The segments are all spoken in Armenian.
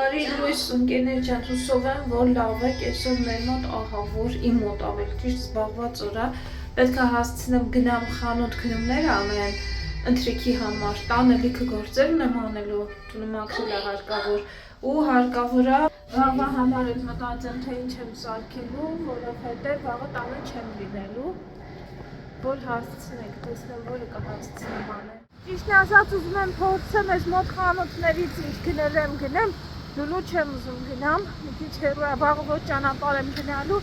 Բարի լույս ընկերներ ջան, հուսով եմ, որ լավ եք, այսօր մեր մոտ ահա որ իմ մոտ ավելի ճիշտ զբաղված օր է, պետք է հասցնեմ գնամ խանութ գնումներ անեմ ընթրիքի համար, տանը լիքը գործեր ունեմ անելու, տունը մաքրել է հարկավոր ու հարկավոր է վաղվա համար էլ մտածեմ, թե ինչ եմ սարքելու, որովհետև վաղը տանը չեմ լինելու, որ հասցնենք, տեսնեմ որը կհասցնեմ անեմ։ Ճիշտն ասած ուզում եմ փորձեմ այս մոտ խանութներից ինչ գնել եմ գնեմ, լուլու չեմ ուզում գնամ, մի քիչ հեռու է, վաղը ոչ ճանապարհ եմ գնալու,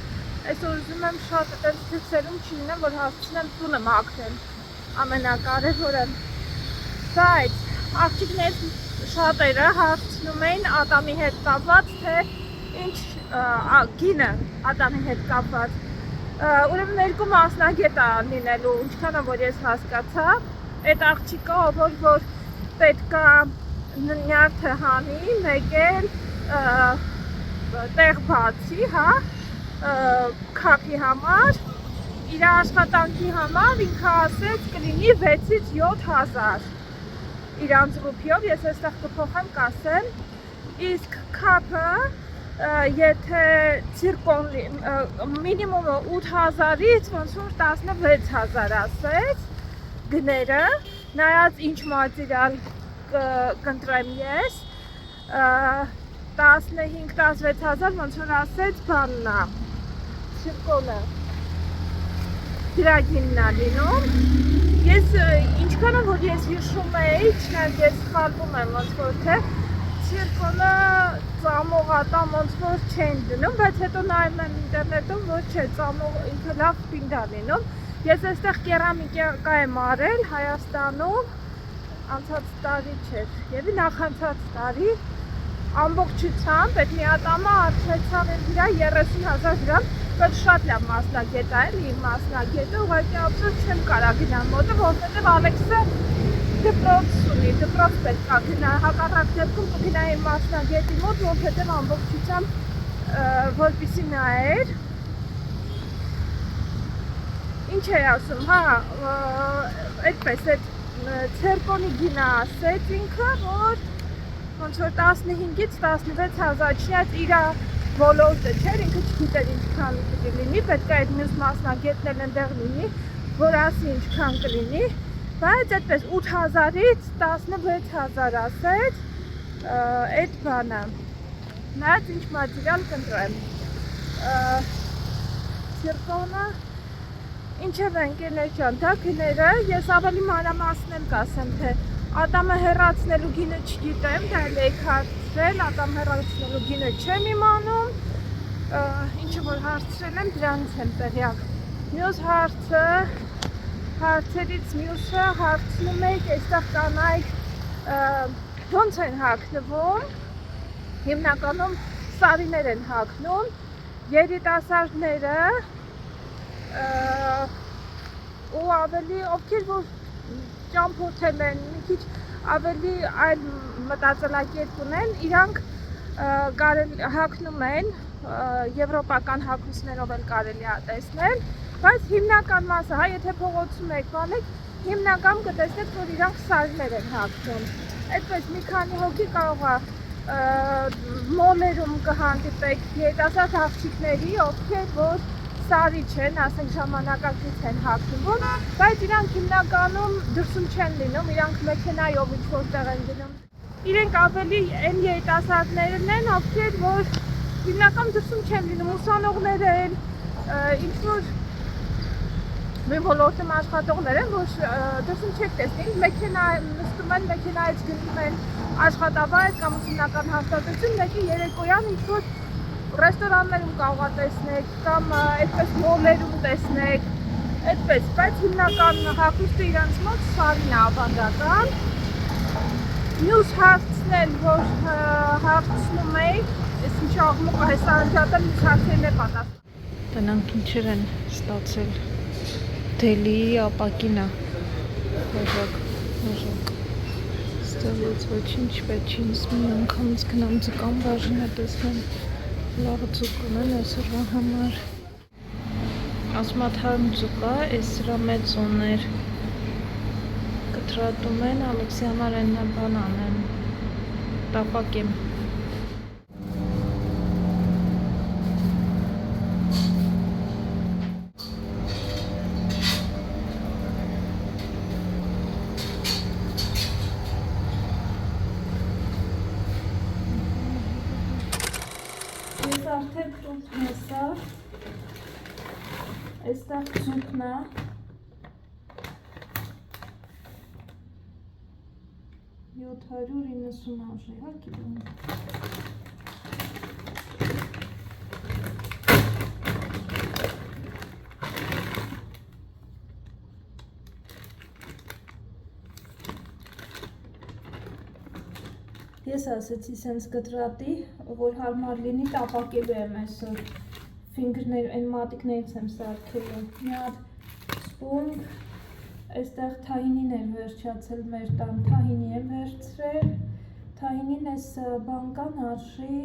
այսօր ուզում եմ շատ այդպես ցույցերում չլինեմ, որ հասցնեմ տունը մաքրել, ամենակարևորը։ Դա այդ աղջիկներից շատերը հարցնում էին Ադամի հետ կապված, թե ինչ գինը Ադամի հետ կապված։ Ուրեմն երկու մասնագետ է լինելու, ինչքան որ ես հասկացա, այդ աղջիկը որ պետք է նյարդը հանի, մեկ էլ տեղ բացի, հա, քափի համար, իր աշխատանքի համար ինքը ասեց կլինի 6-ից 7,000 իրանց ռուփիով, ես այստեղ կփոխեմ կասեմ, իսկ քափը եթե ցիրկոն մինիմումը 8,000-ից ոնց որ 16,000 ասեց գները, նայած ինչ մատերիալ կընտրեմ ես, 15-16,000 ոնց որ ասեց բանն է, ցիրկոնը, դրա գինն է լինում, ես ինչքան որ ես հիշում էի, չնայած ես սխալվում եմ ոնց որ թե ցիրկոնը ծամող ատամ ոնց որ չեն դնում, բայց հետո նայում եմ ինտերնետում, որ չէ, ծամող ինքը լավ պինդ է լինում։ Ես այստեղ կերամիկա եմ արել Հայաստանում, անցած տարի չէր, եւ նախանցած տարի ամբողջությամբ այդ մի ատամը արժեցավ դրա 30,000 դրամ, բայց շատ լավ մասնագետ է, իմ մասնագետը, ուղղակի ափսոս չեմ կարող գնալ մոտը, որովհետեւ Ալեքսը դպրոց ունի, դպրոց պետք է գնա, հակառակ դեպքում կգնայի մասնագետի մոտ, որովհետև ամբողջությամբ որպեսզի նայեր։ Ինչ է ասում, հա, այդպես այդ ցերկոնի գինը ասեց ինքը, որ ոնց որ 15-ից 16,000, չնայած իր ոլորտը չէր, ինքը չգիտեր ինչքան կլինի, պետք է այդ մյուս մասնագետն էլ այնտեղ լինի, որ ասի ինչքան կլինի։ Բայց այդպես 8,000-ից 16,000 ասեց այդ բանը, նայած ինչ մատերիալ կընտրեմ, ցիրկոնը, ինչև ընկերներ ջան, դա գները, ես ավելի մանրամասն եմ կասեմ, թե Ադամը հեռացնելու գինը չգիտեմ, դա էլ եք հարցրել, Ադամ հեռացնելու գինը չեմ իմանում, ինչը որ հարցրել եմ, դրանից եմ տեղյակ։ Մյուս հարցերից մյուսը հարցնում եք, այստեղ կանայք ոնց են հագնվում, հիմնականում սարիներ են հագնում, երիտասարդները ու ավելի ովքեր որ ճամփորդել են, մի քիչ ավելի այլ մտածելակերպ ունեն, իրանք հագնում են եվրոպական հագուստներով էլ կարելի է տեսնել, բայց հիմնական մասը, հա, եթե փողոցում եք բանեք, հիմնական կտեսնեք, որ իրանք սարիներ են հագնում։ Այդպես մի քանի հոգի կարող է մոլերում կհանդիպեք երիտասարդ աղջիկների, ովքեր որ սարի չեն, ասենք ժամանակակից են հագնվում, բայց իրանք հիմնականում դրսում չեն լինում, իրանք մեքենայով ինչ-որ տեղ են գնում։ Իրենք ավելի այն երիտասարդներն են, ովքեր որ հիմնական դրսում չեն լինում, ուսանողներ են, ինչ-որ մի ոլորտում աշխատողներ են, որ դրսում չեք տեսնի, մեքենա նստում են, մեքենայից գնում են աշխատավայր կամ ուսումնական հաստատություն, մեկի երեկոյան ինչ-որ ռեստորաններում կարող է տեսնեք, կամ այդպես մոլերում տեսնեք, այդպես, բայց հիմնական հագուստը իրանց մոտ սարին է ավանդական։ Մյուս հարցն էլ, որ հարցնում եք, ես ինչ աղմուկ է սարանջատել, մյուս հարցերն է պատասխան։ Տնանք ինչեր են ստացել, դելիի ապակինը, հոժակ, ստեղից ոչինչ պետք չի, մի անգամից գնամ ձկան բաժին է տեսնեմ, լավը ձուկ ունեն այսօրվա համար, ասմաթարմ ձուկ է, այս սրա մեծ օներ, կտրատում են, Ալեքսի համար են բան անեմ, տապակ եմ արդեն կրուտն է սա, այստեղ ձուկն է, 790 արժի, հա կիլոն։ Ես ասեցի սենց կտրատի, որ հարմար լինի տապակելու եմ այսօր, ֆինգրներ, այն մատիկներից եմ սարքելու, մի հատ սպունգ, այստեղ թահինին էր վերջացել մեր տան, թահինի եմ վերցրել, թահինին այս բանկան արժի,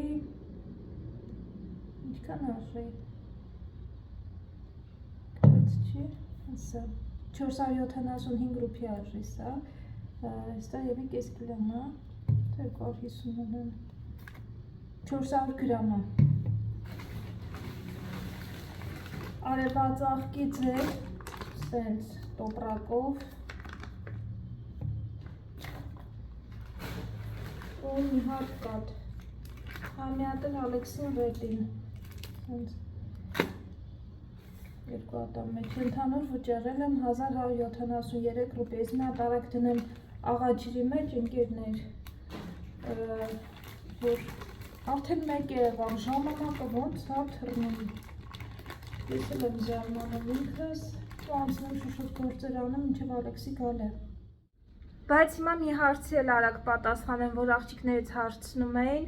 ինչքան արժի, կրեց չի, սա, 475 ռուպի արժի սա, այստեղ եվի կես կիլոմա, 250 400 գրամա, արևած աղկից է, սենց, տոպրակով ու մի հատ կատ, մի հատ էլ Ալեքսին ռետին, երկու հատան մեջ, ընդհանուր վճարել եմ 1173 ռուպի, ես մի հատ արագ դնեմ աղաջրի մեջ ընկերներ, որ արդեն մեկ երևան ժամանակը ոնց հա թռնում, ես էլ եմ զարմանում ինքս, անցնում շուշուտ գործերանը մինչև Ալեքսի գալ է։ Բայց հիմա մի հարցի էլ արագ պատասխանեմ, որ աղջիկներից հարցնում էին,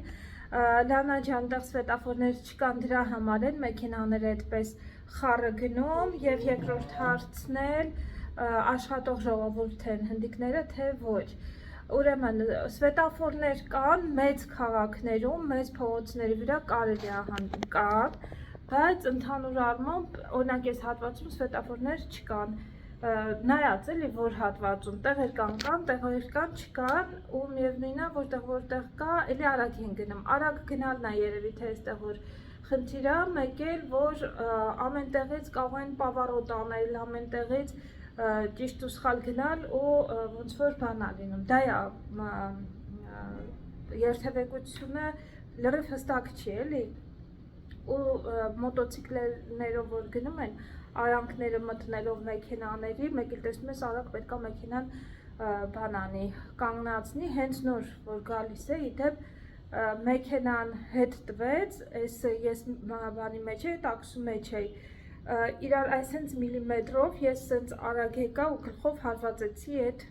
Լանա ջան, տեղ սվետաֆորներ չկան, դրա համար են մեքենաները այդպես խառը գնում և երկրորդ հարցն էլ աշխատող ժողովուրդ են հնդիկները, թե ոչ։ Ուրեմն սվետաֆորներ կան մեծ քաղաքներում, մեծ փողոցների վրա կարելի է կան, բայց ընդհանուր առմամբ, օրինակ այս հատվածում սվետաֆորներ չկան, նայած էլի որ հատվածում, տեղեր կան, տեղեր կան, չկան ու միևնույնն է, որտեղ կա, էլի արագ են գնում, արագ գնալն է երևի թե այստեղ որ խնդիր է, մեկ էլ որ ամեն տեղից կարող են պավարոտ անել, ամեն տեղից ճիշտ ու սխալ գնալ ու ոնց որ բան է լինում, դա է երթևեկությունը լրիվ հստակ չի էլի ու մոտոցիկլներով որ գնում են, արանքները մտնելով մեքենաների, մեկ էլ տեսնում ես արագ պետք է մեքենան բան անի, կանգնացնի, հենց նոր որ գալիս է, իդեպ մեքենան հետ տվեց, ես բանի մեջ էի, տաքսու մեջ էի, իրար այսենց միլիմետրով ես սենց արագ եկա ու գլխով հարվածեցի այդ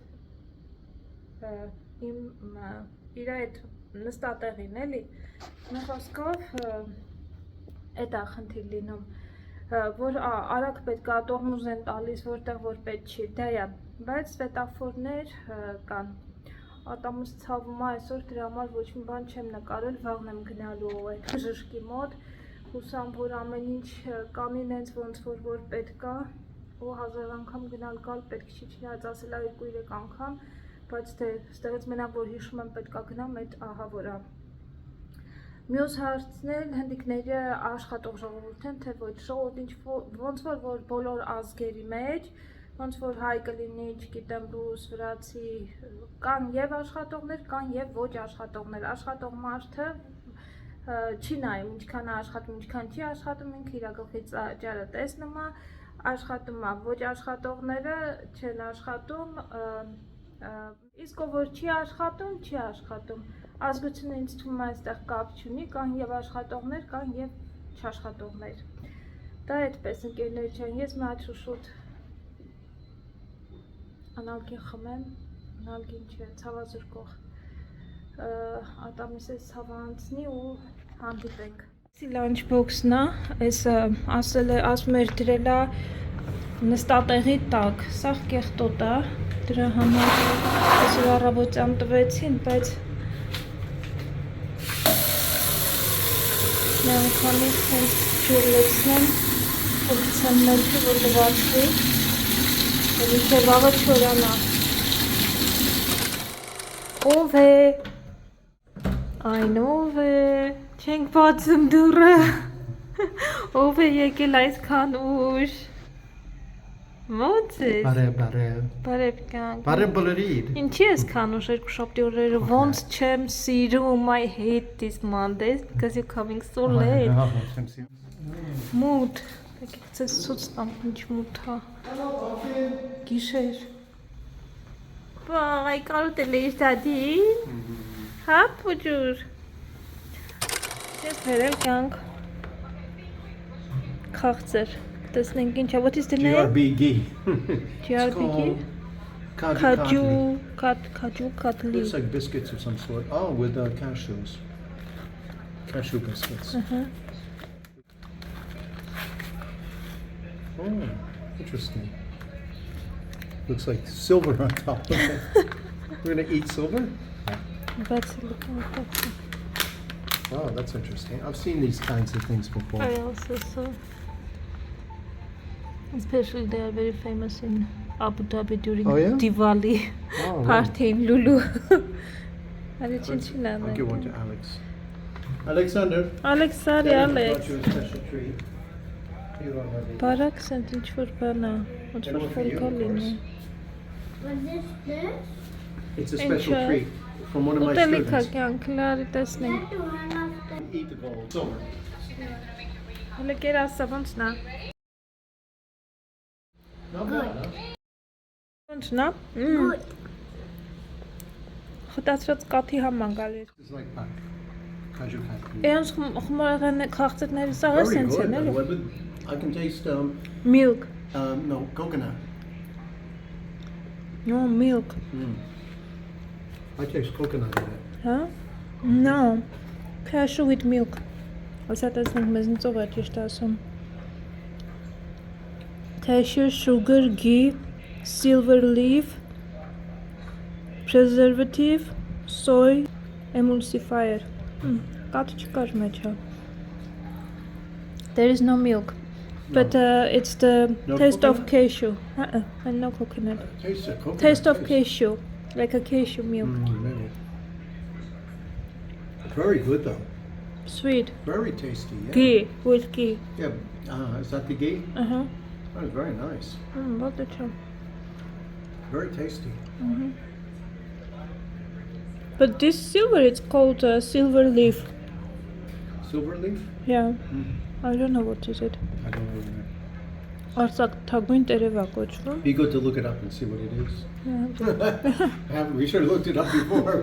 իր այդ նստատեղին էլի, մի խոսքով այդ է խնդիր լինում, որ արագ պետք է տոռնուզ են տալիս, որտեղ որ պետք չի, դա է, բայց սվետաֆորներ կան, ատամուս ցավում է այսօր դրա համար ոչ մի բան չեմ նկարել, վաղն եմ գնալու այդ բժշկի մոտ, հուսամ, որ ամեն ինչ կանի նենց ոնց որ պետք է ու 1000 անգամ գնալ գալ պետք չի չնայած ասել 2-3 անգամ, բայց թե ստեղից մենակ որ հիշում եմ պետք է գնամ այդ ահա որա։ Մյուս հարցն էլ հնդիկները աշխատող ժողովուրդ են, թե ոչ ժողովուրդ ոնց որ բոլոր ազգերի մեջ, ոնց որ հայ կլինի, չգիտեմ, ռուս, վրացի, կան եւ աշխատողներ, կան եւ ոչ աշխատողներ, աշխատող մարդը չի նայում, ինչքան է աշխատում, ինչքան չի աշխատում, ինքը իր գլխից ճարը տեսնում է, աշխատում է, ոչ աշխատողները չեն աշխատում, իսկ ով որ չի աշխատում, չի աշխատում, ազգությունը ինձ թվում է այստեղ կապ չունի, կան եւ աշխատողներ, կան եւ չաշխատողներ, դա այդպես ընկերներ չեն, ես մի հատ շուշուտ անալգին խմեմ, անալգին չէ, ցավազրկող ատամիս էս ցավանցնի ու հանդիպենք։ Լանչբոքսն է, այս ասում էր դրել է նստատեղի տակ, սաղ կեղտոտ է, դրա համար այսօր առավոտյան տվեցին, բայց մի անգամից հենց ջուր լցնեմ, փորձեմ մեջը, որ լվացվի, մինչև վաղը չորանա։ Ով է, այն ով է, չենք բացում դուռը, ով է եկել այսքան ուշ, Ո՞նց է։ Բարև կյանք։ Բարև բոլորիդ։ Ինչի ես քանուշ երկու շաբթի օրերը ոնց չեմ սիրում I hate this Mondays because you're coming so late։ Մութ։ Եկեք ցույց տամ ինչ մութ է։ Գիշեր։ Բայ կարոտել ես դադին։ Հա փոջուր։ Ես վերել կյանք։ Քաղցր։ Տեսնենք ինչա, what is the name? GRBG. GRBG? Kaju Katli. It's like biscuits of some sort. Oh, with cashews. Cashew biscuits. Oh, interesting. Looks like silver on top of it. We're gonna eat silver? That's looking good. Wow, that's interesting. I've seen these kinds of things before. I also saw. Especially they are very famous in Abu Dhabi during Diwali party in Lulu. I'll give one to Alex. Alexander. Alex. Brought you a special treat. Barak sent ինչ որ բանա, ոնց որ ֆոլկալին։ It's a special treat from one of my students. students. Կյանքլարի տեսնենք։ Eat the gold. Silver. Հələ կերասա ոնց նա։ Not bad, huh? Ոնց նա։ Խտացրած կաթի համան գալի։ It's like Kaju Katli. Էնց խմորեղեն քաղցրների սաղ է Very սենց good. են էլի։ I can taste Milk. no, coconut. No milk. I taste coconut in it. Huh? No. Cashew with milk. Ասա տեսնենք մեզ նծով է ճիշտ ասում։ Cashew, sugar, ghee, silver leaf, preservative, soy, emulsifier. Կաթ չկար մեջը։ There is no milk. But it's the No taste coconut? of cashew. And no coconut. Taste of coconut. Taste of cashew. Like a cashew milk. Maybe. Very good though. Sweet. Very tasty. Yeah. Ghee. With ghee. Yeah. Is that the ghee? Uh-huh. That is very nice. What the hell? Very tasty. But this silver, it's called silver leaf. Silver leaf? Yeah. I don't know what is it. I don't know. Արցակ թագույն տերևա կոչվում։ Be good to look it up and see what it is. Yeah. We should have looked it up before.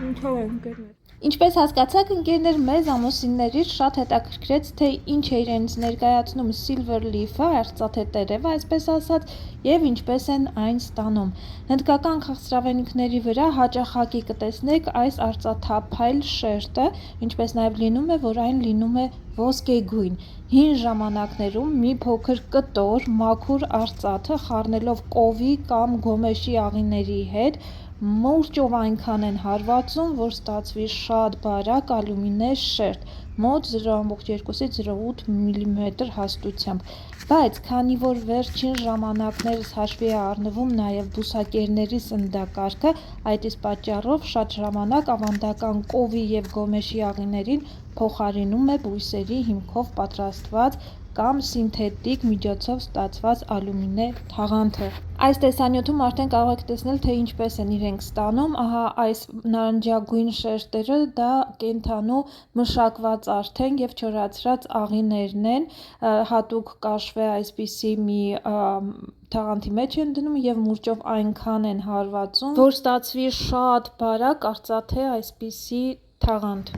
Ինչով են ընկերներ։ Ինչպես հասկացաք, ընկերներ, մեզ ամուսիններից շատ հետաքրքրեց, թե ինչ է իրենց ներկայացնում Silver Leaf-ը, արծաթե տերևը, այսպես ասած, եւ ինչպես են այն ստանում։ Հնդկական քաղցրավենիքների վրա հաճախակի կտեսնեք այս արծաթափայլ շերտը, ինչպես նաեւ լինում է, որ այն լինում է ոսկեգույն։ Հին ժամանակներում մի փոքր կտոր, մաքուր արծաթը խառնելով կովի կամ գոմեշի աղիների հետ մուրճով այնքան են հարվածում, որ ստացվի շատ բարակ ալյումինե շերտ, մոտ 0.2-ից 0.8 մմ հաստությամբ, բայց քանի որ վերջին ժամանակներս հաշվի է առնվում նաև բուսակերների սննդակարգը, այդ իսկ պատճառով շատ ժամանակ ավանդական կովի և գոմեշի աղիներին փոխարինում է բույսերի հիմքով պատրաստված կամ սինթետիկ միջոցով ստացված ալյումինե թաղանթը։ Այս տեսանյութում արդեն կարող եք տեսնել, թե ինչպես են իրենք ստանում, ահա այս նարնջագույն շերտերը դա կենդանու մշակված արդեն և չորացրած աղիներն են, հատուկ կաշվե այսպիսի մի թաղանթի մեջ են դնում և մուրճով այնքան են հարվածում, որ ստացվի շատ բարակ արծաթե այսպիսի թաղանթ։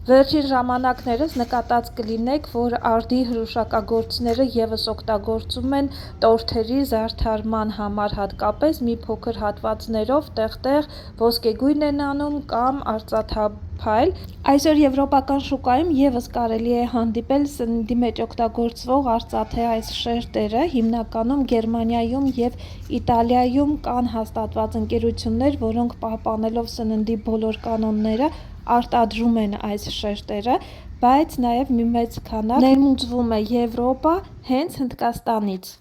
Վերջին ժամանակներս նկատած կլինեք, որ արդի հրուշակագործները ևս օգտագործում են տորթերի զարդարման համար հատկապես մի փոքր հատվածներով տեղ-տեղ ոսկեգույն են անում կամ արծաթափայլ։ Այսօր եվրոպական շուկայում ևս կարելի է հանդիպել սննդի մեջ օգտագործվող արծաթե այս շերտերը, հիմնականում Գերմանիայում և Իտալիայում կան հաստատված ընկերություններ, որոնք պահպանելով սննդի բոլոր կանոնները արտադրում են այս շերտերը, բայց նաև մի մեծ քանակ ներմուծվում է Եվրոպա հենց Հնդկաստանից։